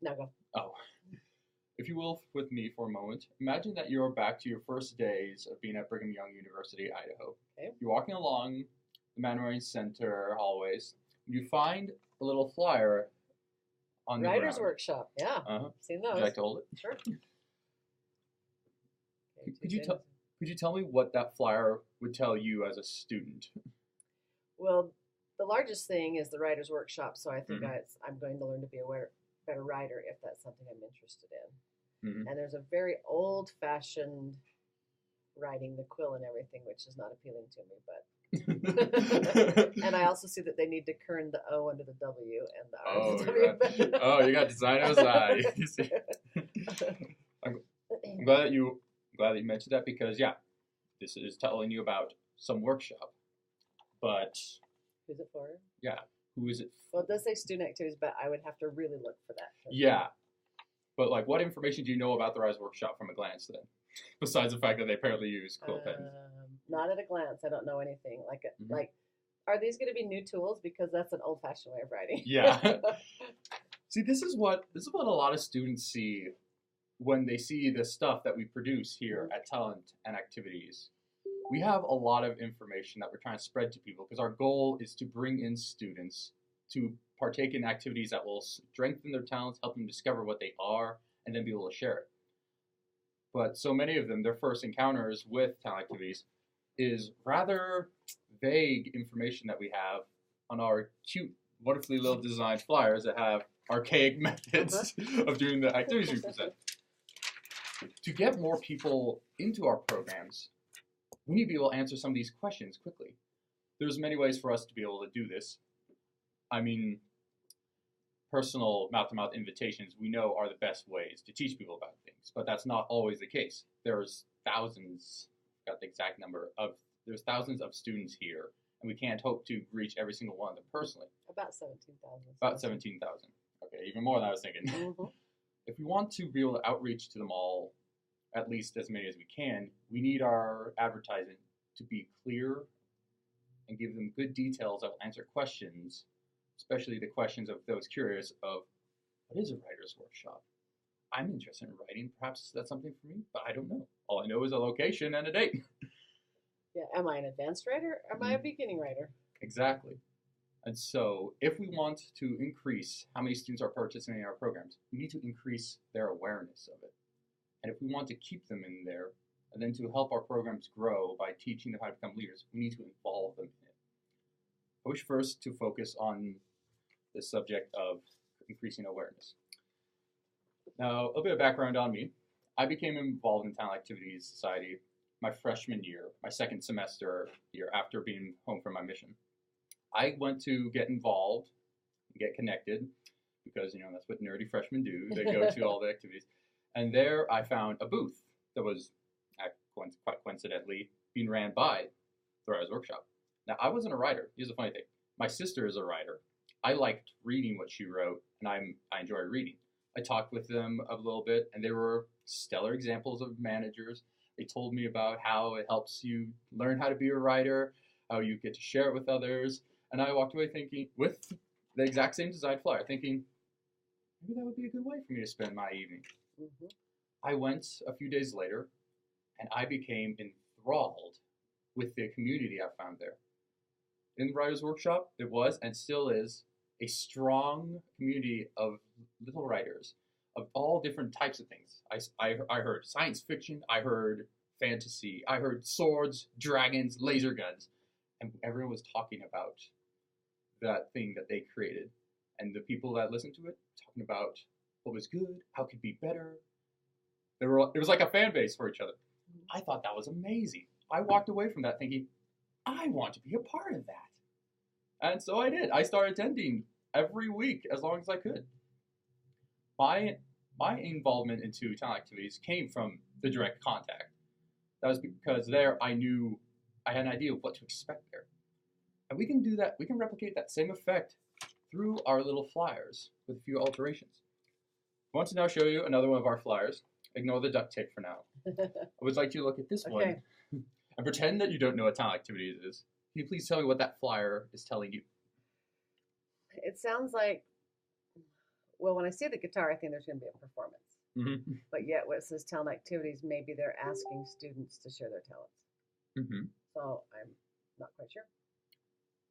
No, go. Oh. If you will, with me for a moment, imagine that you're back to your first days of being at Brigham Young University, Idaho. Okay. You're walking along the Manwaring Center hallways. You find a little flyer on the Writer's ground. Workshop. Yeah. Uh-huh. Seen Would those. you like to hold it? Sure. Okay, Could you tell me what that flyer would tell you as a student? Well, the largest thing is the Writer's Workshop, so I think Mhm. I'm going to learn to be a better writer if that's something I'm interested in. Mhm. And there's a very old-fashioned writing, the quill and everything, which is not appealing to me, but and I also see that they need to kern the O under the W and the R under the W. You got designer's eye. I'm glad that you mentioned that because this is telling you about some workshop. But who's it for? Yeah, who is it? Well, it does say student activities, but I would have to really look for that. Yeah, but like, what information do you know about the Rise Workshop from a glance then? Besides the fact that they apparently use quill pens. Not at a glance. I don't know anything. Like, are these going to be new tools? Because that's an old-fashioned way of writing. Yeah. See, this is what a lot of students see when they see the stuff that we produce here at Talent and Activities. We have a lot of information that we're trying to spread to people because our goal is to bring in students to partake in activities that will strengthen their talents, help them discover what they are, and then be able to share it. But so many of them, their first encounters with talent activities is rather vague information that we have on our cute, wonderfully little designed flyers that have archaic methods of doing the activities we present. To get more people into our programs, we need to be able to answer some of these questions quickly. There's many ways for us to be able to do this. I mean, personal mouth-to-mouth invitations we know are the best ways to teach people about things, but that's not always the case. There's thousands, got the exact number there's thousands of students here, and we can't hope to reach every single one of them personally. About 17,000. About 17,000. Okay, even more than I was thinking. Mm-hmm. If we want to be able to outreach to them all, at least as many as we can, we need our advertising to be clear and give them good details that will answer questions, especially the questions of those curious of, what is a writer's workshop? I'm interested in writing. Perhaps that's something for me, but I don't know. All I know is a location and a date. Yeah, am I an advanced writer or am I a beginning writer? Exactly. And so if we want to increase how many students are participating in our programs, we need to increase their awareness of it. And if we want to keep them in there, and then to help our programs grow by teaching them how to become leaders, we need to involve them in it. I wish first to focus on the subject of increasing awareness. Now, a bit of background on me. I became involved in Talent Activities Society my freshman year, my second semester year after being home from my mission. I went to get involved, get connected, because that's what nerdy freshmen do. They go to all the activities. And there I found a booth that was, quite coincidentally, being ran by the Writer's Workshop. Now, I wasn't a writer. Here's the funny thing. My sister is a writer. I liked reading what she wrote, and I enjoy reading. I talked with them a little bit, and they were stellar examples of managers. They told me about how it helps you learn how to be a writer, how you get to share it with others. And I walked away thinking, with the exact same design flyer, thinking, maybe that would be a good way for me to spend my evening. Mm-hmm. I went a few days later, and I became enthralled with the community I found there. In the Writer's Workshop, it was, and still is, a strong community of little writers of all different types of things. I heard science fiction, I heard fantasy, I heard swords, dragons, laser guns, and everyone was talking about that thing that they created. And the people that listened to it, talking about what was good, how it could be better. It was like a fan base for each other. I thought that was amazing. I walked away from that thinking, I want to be a part of that. And so I did. I started attending every week as long as I could. My involvement into talent activities came from the direct contact. That was because there I knew I had an idea of what to expect there. And we can do that, we can replicate that same effect through our little flyers with a few alterations. I want to now show you another one of our flyers. Ignore the duct tape for now. I would like you to look at this one and pretend that you don't know what talent activities is. Can you please tell me what that flyer is telling you? It sounds like Well, when I see the guitar, I think there's going to be a performance. Mm-hmm. But yet, when it says talent activities, maybe they're asking students to share their talents. Mm-hmm. So I'm not quite sure.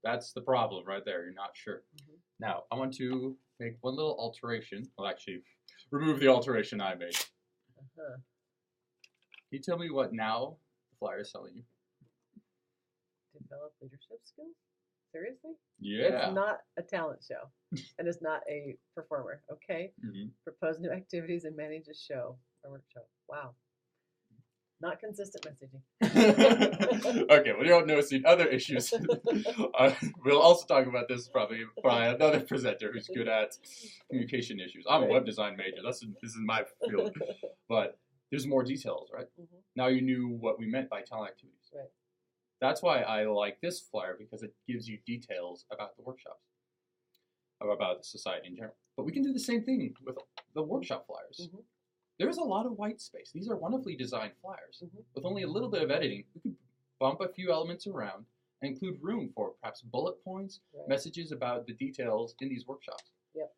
That's the problem right there. You're not sure. Mm-hmm. Now, I want to make one little alteration. Well, actually, remove the alteration I made. Uh-huh. Can you tell me what now the flyer is telling you? Develop leadership skills? Seriously? Yeah. It's not a talent show, and it's not a performer. Okay. Mm-hmm. Propose new activities and manage a show or workshop. Wow. Not consistent messaging. Okay, well, you're noticing other issues. We'll also talk about this probably by another presenter who's good at communication issues. I'm a web design major. This is my field. But there's more details, right? Mm-hmm. Now you knew what we meant by talent activities. Right. That's why I like this flyer, because it gives you details about the workshops, or about the society in general. But we can do the same thing with the workshop flyers. Mm-hmm. There's a lot of white space. These are wonderfully designed flyers. Mm-hmm. With only a little bit of editing, we could bump a few elements around and include room for perhaps bullet points, messages about the details in these workshops. Yep.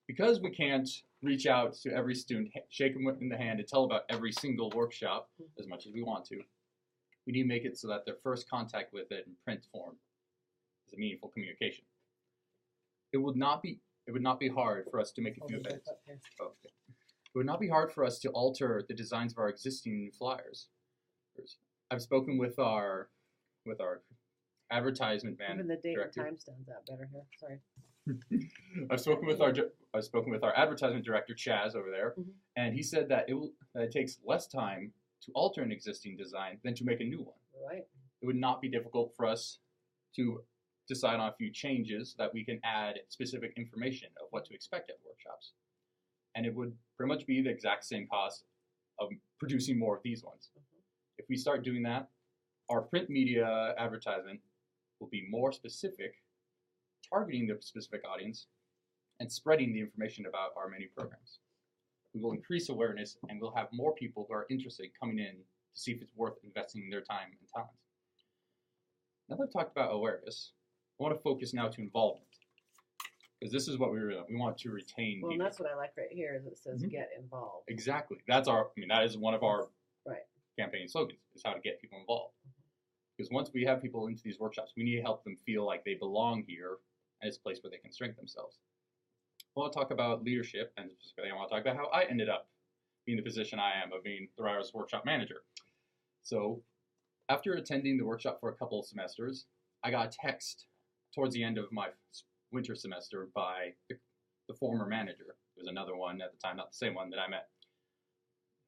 Because we can't reach out to every student, shake them in the hand, and tell about every single workshop as much as we want to, we need to make it so that their first contact with it in print form is a meaningful communication. It would not be hard for us to make a few edits. Okay. It would not be hard for us to alter the designs of our existing flyers. I've spoken with our advertisement man. Even the date director. and time stands out better here. Sorry. I've spoken with our advertisement director Chaz over there, and he said that it takes less time to alter an existing design than to make a new one. Right. It would not be difficult for us to decide on a few changes so that we can add specific information of what to expect at workshops. And it would pretty much be the exact same cost of producing more of these ones. If we start doing that, our print media advertisement will be more specific, targeting the specific audience, and spreading the information about our many programs. We will increase awareness, and we'll have more people who are interested coming in to see if it's worth investing their time and talent. Now that I've talked about awareness, I want to focus now to involvement. Because this is what we want to retain. Well, and people. that's what I like right here is it says get involved. Exactly. That is one of our campaign slogans, is how to get people involved. Because once we have people into these workshops, we need to help them feel like they belong here, and it's a place where they can strengthen themselves. I want to talk about leadership, and specifically I want to talk about how I ended up being the position I am of being the Writers Workshop Manager. So after attending the workshop for a couple of semesters, I got a text towards the end of my winter semester by the former manager. There was another one at the time, not the same one that I met.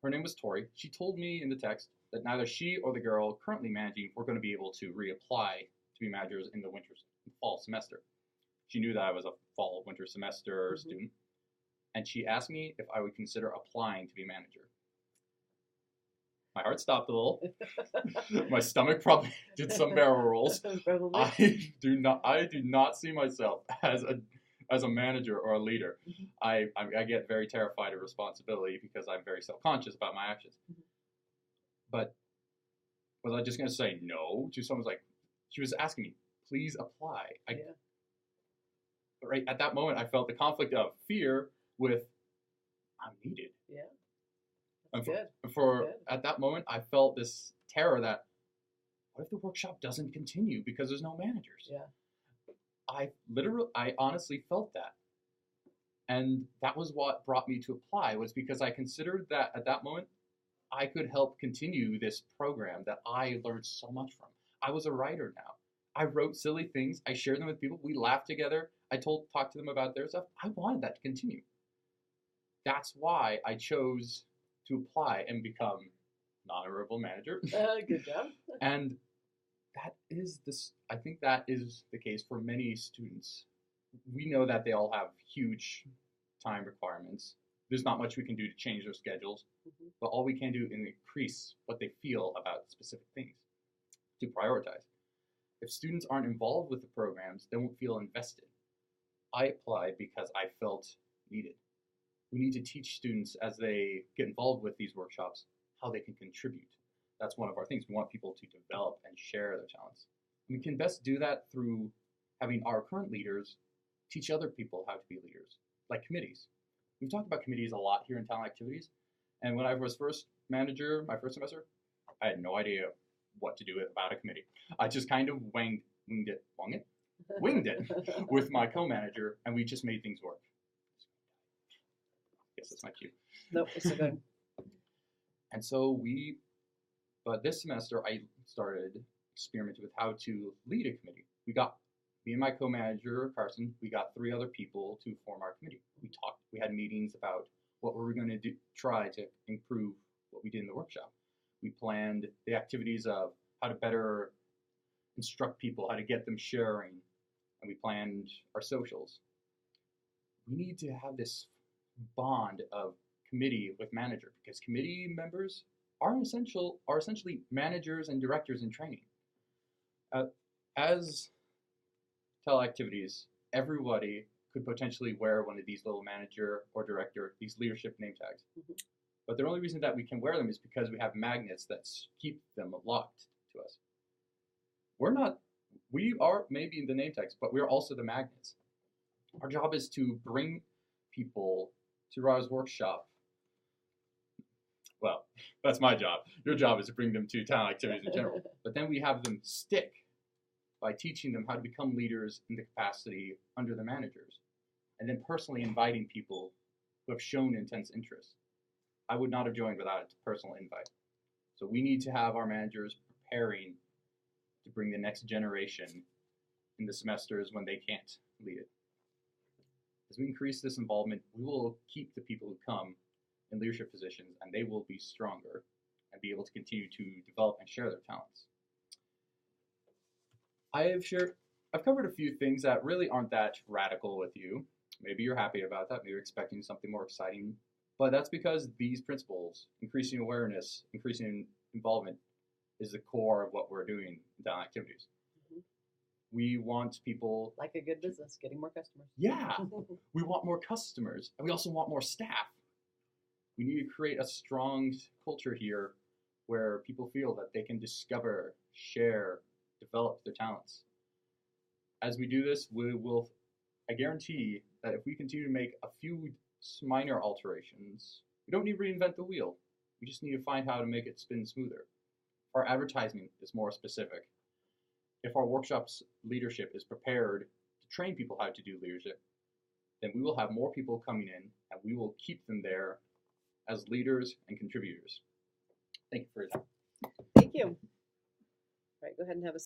Her name was Tori. She told me in the text that neither she or the girl currently managing were going to be able to reapply to be managers in the fall semester. She knew that I was a fall-winter semester student, and she asked me if I would consider applying to be manager. My heart stopped a little. My stomach probably did some barrel rolls. I do not see myself as a manager or a leader. I get very terrified of responsibility because I'm very self-conscious about my actions. But was I just going to say no to someone? She was asking me, please apply. Right at that moment, I felt the conflict of fear with I'm needed. Yeah. And Good. At that moment, I felt this terror that what if the workshop doesn't continue because there's no managers? Yeah. I honestly felt that. And that was what brought me to apply, was because I considered that at that moment, I could help continue this program that I learned so much from. I was a writer now. I wrote silly things. I shared them with people. We laughed together. I talked to them about their stuff. I wanted that to continue. That's why I chose to apply and become an honorable manager. Good job. And I think that is the case for many students. We know that they all have huge time requirements. There's not much we can do to change their schedules, but all we can do is increase what they feel about specific things, to prioritize. If students aren't involved with the programs, they won't feel invested. I applied because I felt needed. We need to teach students as they get involved with these workshops how they can contribute. That's one of our things. We want people to develop and share their talents. And we can best do that through having our current leaders teach other people how to be leaders, like committees. we've talked about committees a lot here in talent activities. And when I was first manager, my first semester, I had no idea what to do about a committee. I just kind of winged it with my co-manager, and we just made things work. Yes, that's my cue. Nope, it's so good. And so but this semester I started experimenting with how to lead a committee. Me and my co-manager, Carson, we got 3 other people to form our committee. We had meetings about what we were going to try to improve what we did in the workshop. We planned the activities of how to better instruct people, how to get them sharing, and we planned our socials. We need to have this bond of committee with manager, because committee members are essentially managers and directors in training. As teleactivities, everybody could potentially wear one of these little manager or director, these leadership name tags. Mm-hmm. But the only reason that we can wear them is because we have magnets that keep them locked to us. We are maybe the name tags, but we're also the magnets. Our job is to bring people to Ra's workshop. Well, that's my job. Your job is to bring them to talent activities in general. But then we have them stick by teaching them how to become leaders in the capacity under the managers, and then personally inviting people who have shown intense interest. I would not have joined without a personal invite. So we need to have our managers preparing to bring the next generation in the semesters when they can't lead it. As we increase this involvement, we will keep the people who come in leadership positions, and they will be stronger and be able to continue to develop and share their talents. I've covered a few things that really aren't that radical with you. Maybe you're happy about that. Maybe you're expecting something more exciting. But that's because these principles, increasing awareness, increasing involvement, is the core of what we're doing in talent activities. Mm-hmm. We want people... Like a good business, getting more customers. Yeah. We want more customers. And we also want more staff. We need to create a strong culture here where people feel that they can discover, share, develop their talents. As we do this, I guarantee that if we continue to make a few minor alterations, we don't need to reinvent the wheel. We just need to find how to make it spin smoother. Our advertising is more specific. If our workshop's leadership is prepared to train people how to do leadership, then we will have more people coming in, and we will keep them there as leaders and contributors. Thank you for your time. Thank you. All right, go ahead and have a